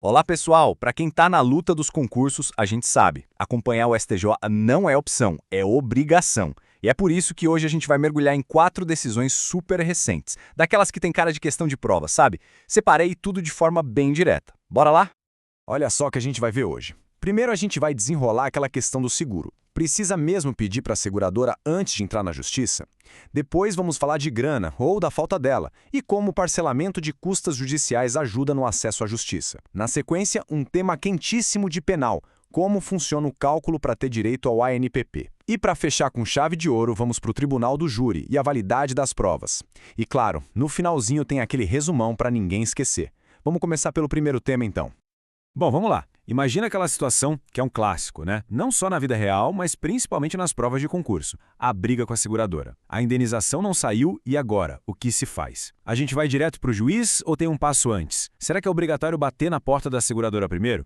Olá pessoal, para quem está na luta dos concursos, a gente sabe, acompanhar o STJ não é opção, é obrigação. E é por isso que hoje a gente vai mergulhar em 4 decisões super recentes, daquelas que tem cara de questão de prova, sabe? Separei tudo de forma bem direta. Bora lá? Olha só o que a gente vai ver hoje. Primeiro a gente vai desenrolar aquela questão do seguro. Precisa mesmo pedir para a seguradora antes de entrar na justiça? Depois vamos falar de grana, ou da falta dela, e como o parcelamento de custas judiciais ajuda no acesso à justiça. Na sequência, um tema quentíssimo de penal, como funciona o cálculo para ter direito ao ANPP. E para fechar com chave de ouro, vamos para o tribunal do júri e a validade das provas. E claro, no finalzinho tem aquele resumão para ninguém esquecer. Vamos começar pelo primeiro tema então. Bom, vamos lá. Imagina aquela situação que é um clássico, né? Não só na vida real, mas principalmente nas provas de concurso. A briga com a seguradora. A indenização não saiu e agora? O que se faz? A gente vai direto para o juiz ou tem um passo antes? Será que é obrigatório bater na porta da seguradora primeiro?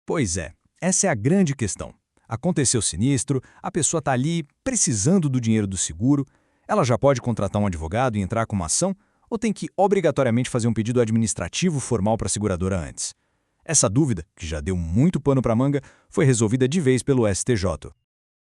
Pois é, essa é a grande questão. Aconteceu o sinistro, a pessoa está ali precisando do dinheiro do seguro, ela já pode contratar um advogado e entrar com uma ação ou tem que obrigatoriamente fazer um pedido administrativo formal para a seguradora antes? Essa dúvida, que já deu muito pano para manga, foi resolvida de vez pelo STJ.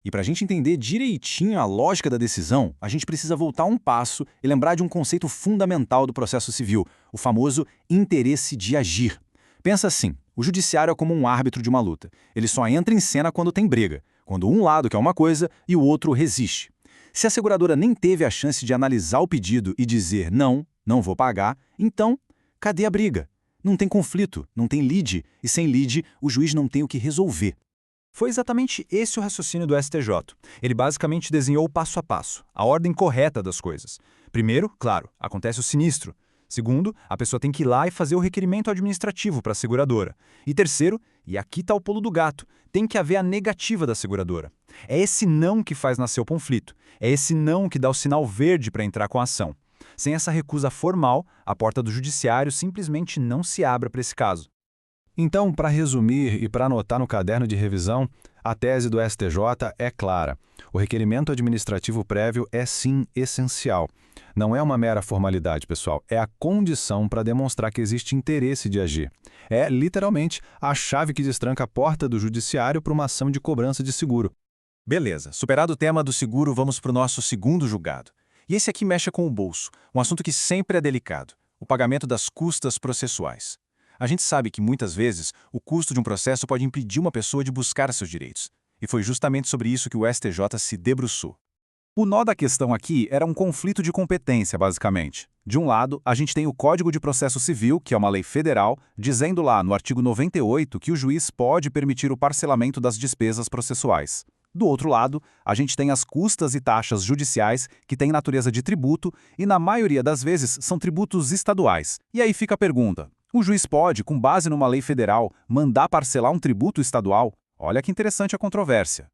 E para a gente entender direitinho a lógica da decisão, a gente precisa voltar um passo e lembrar de um conceito fundamental do processo civil, o famoso interesse de agir. Pensa assim, o judiciário é como um árbitro de uma luta. Ele só entra em cena quando tem briga, quando um lado quer uma coisa e o outro resiste. Se a seguradora nem teve a chance de analisar o pedido e dizer não, não vou pagar, então, cadê a briga? Não tem conflito, não tem lide, e sem lide, o juiz não tem o que resolver. Foi exatamente esse o raciocínio do STJ. Ele basicamente desenhou o passo a passo, a ordem correta das coisas. Primeiro, claro, acontece o sinistro. Segundo, a pessoa tem que ir lá e fazer o requerimento administrativo para a seguradora. E terceiro, e aqui está o pulo do gato, tem que haver a negativa da seguradora. É esse não que faz nascer o conflito. É esse não que dá o sinal verde para entrar com a ação. Sem essa recusa formal, a porta do judiciário simplesmente não se abre para esse caso. Então, para resumir e para anotar no caderno de revisão, a tese do STJ é clara. O requerimento administrativo prévio é sim essencial. Não é uma mera formalidade, pessoal, é a condição para demonstrar que existe interesse de agir. É, literalmente, a chave que destranca a porta do judiciário para uma ação de cobrança de seguro. Beleza, superado o tema do seguro, vamos para o nosso segundo julgado. E esse aqui mexe com o bolso, um assunto que sempre é delicado, o pagamento das custas processuais. A gente sabe que, muitas vezes, o custo de um processo pode impedir uma pessoa de buscar seus direitos. E foi justamente sobre isso que o STJ se debruçou. O nó da questão aqui era um conflito de competência, basicamente. De um lado, a gente tem o Código de Processo Civil, que é uma lei federal, dizendo lá no artigo 98 que o juiz pode permitir o parcelamento das despesas processuais. Do outro lado, a gente tem as custas e taxas judiciais, que têm natureza de tributo e, na maioria das vezes, são tributos estaduais. E aí fica a pergunta, o juiz pode, com base numa lei federal, mandar parcelar um tributo estadual? Olha que interessante a controvérsia.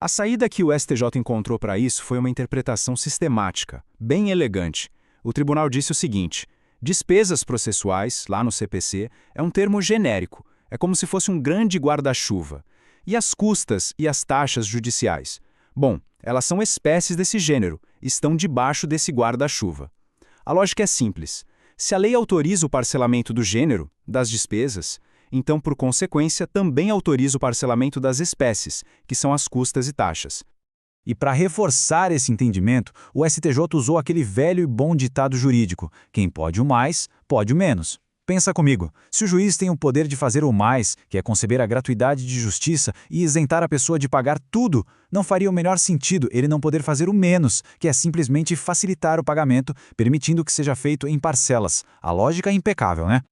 A saída que o STJ encontrou para isso foi uma interpretação sistemática, bem elegante. O tribunal disse o seguinte, despesas processuais, lá no CPC, é um termo genérico, é como se fosse um grande guarda-chuva. E as custas e as taxas judiciais? Bom, elas são espécies desse gênero, estão debaixo desse guarda-chuva. A lógica é simples. Se a lei autoriza o parcelamento do gênero, das despesas, então, por consequência, também autoriza o parcelamento das espécies, que são as custas e taxas. E para reforçar esse entendimento, o STJ usou aquele velho e bom ditado jurídico: quem pode o mais, pode o menos. Pensa comigo, se o juiz tem o poder de fazer o mais, que é conceber a gratuidade de justiça e isentar a pessoa de pagar tudo, não faria o menor sentido ele não poder fazer o menos, que é simplesmente facilitar o pagamento, permitindo que seja feito em parcelas. A lógica é impecável, né?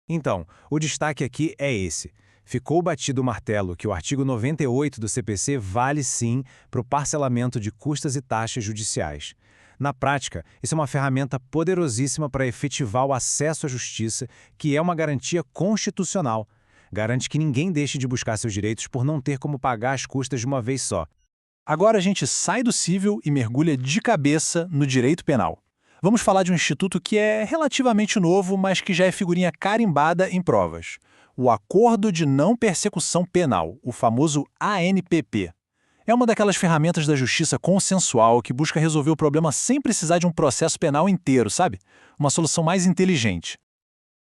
Então, o destaque aqui é esse. Ficou batido o martelo que o artigo 98 do CPC vale sim para o parcelamento de custas e taxas judiciais. Na prática, isso é uma ferramenta poderosíssima para efetivar o acesso à justiça, que é uma garantia constitucional. Garante que ninguém deixe de buscar seus direitos por não ter como pagar as custas de uma vez só. Agora a gente sai do civil e mergulha de cabeça no direito penal. Vamos falar de um instituto que é relativamente novo, mas que já é figurinha carimbada em provas. O Acordo de Não Persecução Penal, o famoso ANPP. É uma daquelas ferramentas da justiça consensual que busca resolver o problema sem precisar de um processo penal inteiro, sabe? Uma solução mais inteligente.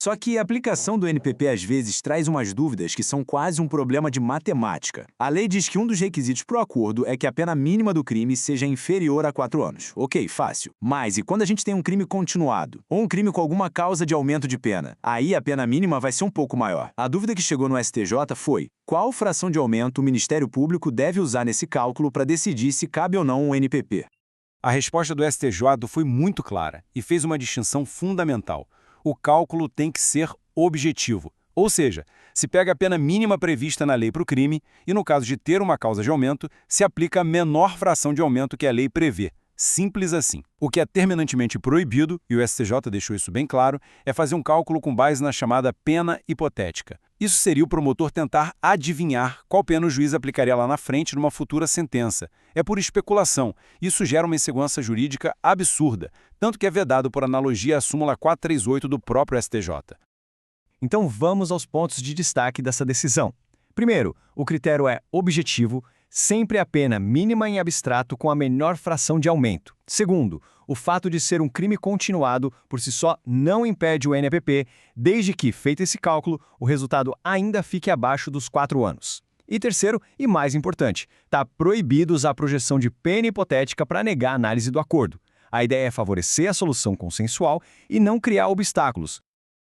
Só que a aplicação do NPP às vezes traz umas dúvidas que são quase um problema de matemática. A lei diz que um dos requisitos para o acordo é que a pena mínima do crime seja inferior a 4 anos. Ok, fácil. Mas e quando a gente tem um crime continuado? Ou um crime com alguma causa de aumento de pena? Aí a pena mínima vai ser um pouco maior. A dúvida que chegou no STJ foi: qual fração de aumento o Ministério Público deve usar nesse cálculo para decidir se cabe ou não um NPP? A resposta do STJ foi muito clara e fez uma distinção fundamental. O cálculo tem que ser objetivo, ou seja, se pega a pena mínima prevista na lei para o crime e, no caso de ter uma causa de aumento, se aplica a menor fração de aumento que a lei prevê. Simples assim. O que é terminantemente proibido, e o STJ deixou isso bem claro, é fazer um cálculo com base na chamada pena hipotética. Isso seria o promotor tentar adivinhar qual pena o juiz aplicaria lá na frente numa futura sentença. É por especulação. Isso gera uma insegurança jurídica absurda, tanto que é vedado por analogia à súmula 438 do próprio STJ. Então vamos aos pontos de destaque dessa decisão. Primeiro, o critério é objetivo, sempre a pena mínima em abstrato com a menor fração de aumento. Segundo, o fato de ser um crime continuado por si só não impede o NPP, desde que, feito esse cálculo, o resultado ainda fique abaixo dos 4 anos. E terceiro, e mais importante, está proibido usar a projeção de pena hipotética para negar a análise do acordo. A ideia é favorecer a solução consensual e não criar obstáculos.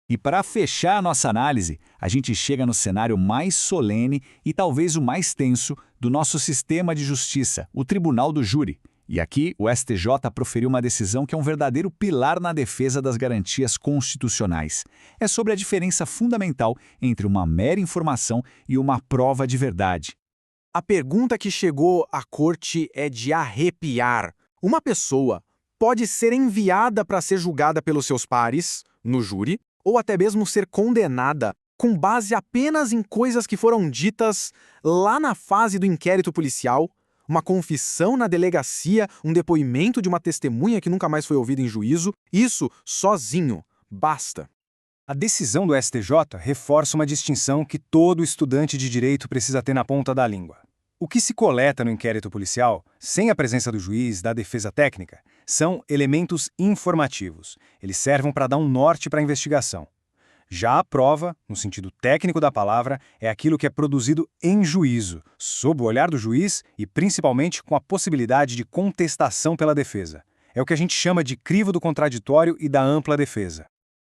E para fechar a nossa análise, a gente chega no cenário mais solene e talvez o mais tenso do nosso sistema de justiça, o Tribunal do Júri. E aqui o STJ proferiu uma decisão que é um verdadeiro pilar na defesa das garantias constitucionais. É sobre a diferença fundamental entre uma mera informação e uma prova de verdade. A pergunta que chegou à corte é de arrepiar. Uma pessoa pode ser enviada para ser julgada pelos seus pares, no júri, ou até mesmo ser condenada com base apenas em coisas que foram ditas lá na fase do inquérito policial, uma confissão na delegacia, um depoimento de uma testemunha que nunca mais foi ouvida em juízo. Isso, sozinho, basta. A decisão do STJ reforça uma distinção que todo estudante de direito precisa ter na ponta da língua. O que se coleta no inquérito policial, sem a presença do juiz, da defesa técnica, são elementos informativos. Eles servem para dar um norte para a investigação. Já a prova, no sentido técnico da palavra, é aquilo que é produzido em juízo, sob o olhar do juiz e principalmente com a possibilidade de contestação pela defesa. É o que a gente chama de crivo do contraditório e da ampla defesa.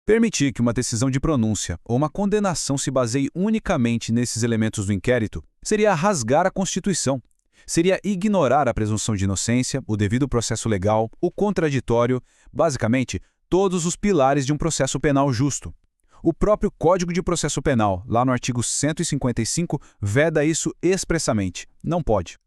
Permitir que uma decisão de pronúncia ou uma condenação se baseie unicamente nesses elementos do inquérito seria rasgar a Constituição. Seria ignorar a presunção de inocência, o devido processo legal, o contraditório, basicamente, todos os pilares de um processo penal justo. O próprio Código de Processo Penal, lá no artigo 155, veda isso expressamente. Não pode.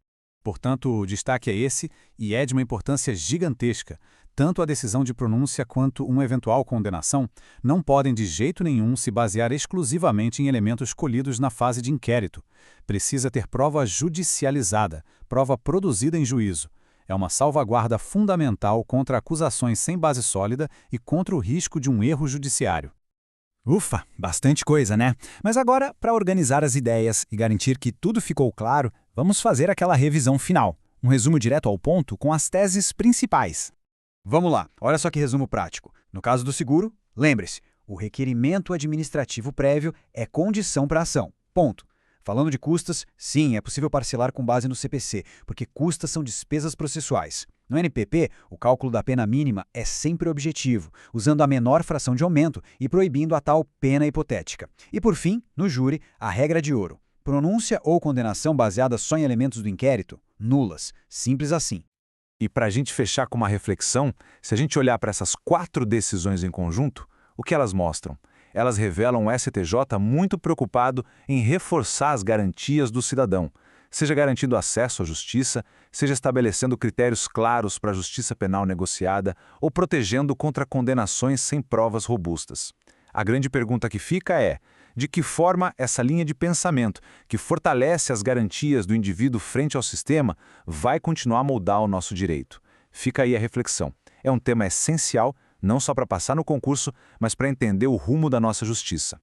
Portanto, o destaque é esse e é de uma importância gigantesca. Tanto a decisão de pronúncia quanto uma eventual condenação não podem de jeito nenhum se basear exclusivamente em elementos colhidos na fase de inquérito. Precisa ter prova judicializada, prova produzida em juízo. É uma salvaguarda fundamental contra acusações sem base sólida e contra o risco de um erro judiciário. Ufa, bastante coisa, né? Mas agora, para organizar as ideias e garantir que tudo ficou claro, vamos fazer aquela revisão final. Um resumo direto ao ponto com as teses principais. Vamos lá, olha só que resumo prático. No caso do seguro, lembre-se, o requerimento administrativo prévio é condição para a ação. Ponto. Falando de custas, sim, é possível parcelar com base no CPC, porque custas são despesas processuais. No NPP, o cálculo da pena mínima é sempre objetivo, usando a menor fração de aumento e proibindo a tal pena hipotética. E por fim, no júri, a regra de ouro. Pronúncia ou condenação baseada só em elementos do inquérito? Nulas. Simples assim. E para a gente fechar com uma reflexão, se a gente olhar para essas 4 decisões em conjunto, o que elas mostram? Elas revelam um STJ muito preocupado em reforçar as garantias do cidadão, seja garantindo acesso à justiça, seja estabelecendo critérios claros para a justiça penal negociada ou protegendo contra condenações sem provas robustas. A grande pergunta que fica é: de que forma essa linha de pensamento, que fortalece as garantias do indivíduo frente ao sistema, vai continuar a moldar o nosso direito? Fica aí a reflexão. É um tema essencial, não só para passar no concurso, mas para entender o rumo da nossa justiça.